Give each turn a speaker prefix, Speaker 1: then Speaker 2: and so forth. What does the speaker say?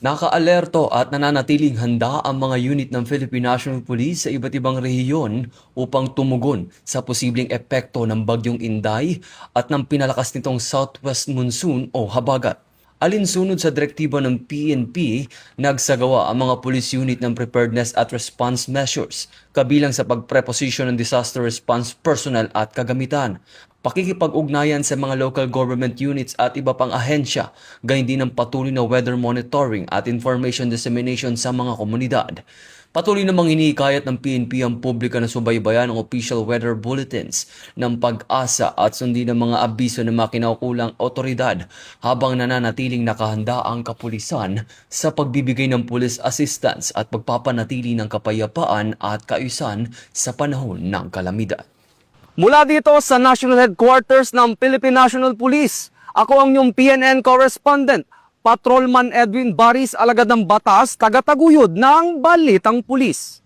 Speaker 1: Nakaalerto at nananatiling handa ang mga unit ng Philippine National Police sa iba't ibang rehiyon upang tumugon sa posibleng epekto ng Bagyong Inday at ng pinalakas nitong southwest monsoon o habagat. Alinsunod sa direktiba ng PNP, nagsagawa ang mga police unit ng preparedness at response measures, kabilang sa pagpreposisyon ng disaster response personnel at kagamitan, pakikipag-ugnayan sa mga local government units at iba pang ahensya, gayon din ang patuloy na weather monitoring at information dissemination sa mga komunidad. Patuloy namang hinihikayat ng PNP ang publiko na subaybayan ang official weather bulletins ng pag-asa at sundin ang mga abiso ng mga kinaukulang otoridad habang nananatiling nakahanda ang kapulisan sa pagbibigay ng police assistance at pagpapanatili ng kapayapaan at kaayusan sa panahon ng kalamidad.
Speaker 2: Mula dito sa National Headquarters ng Philippine National Police, ako ang inyong PNN correspondent, Patrolman Edwin Baris, alagad ng batas, tagataguyod ng Balitang Pulis.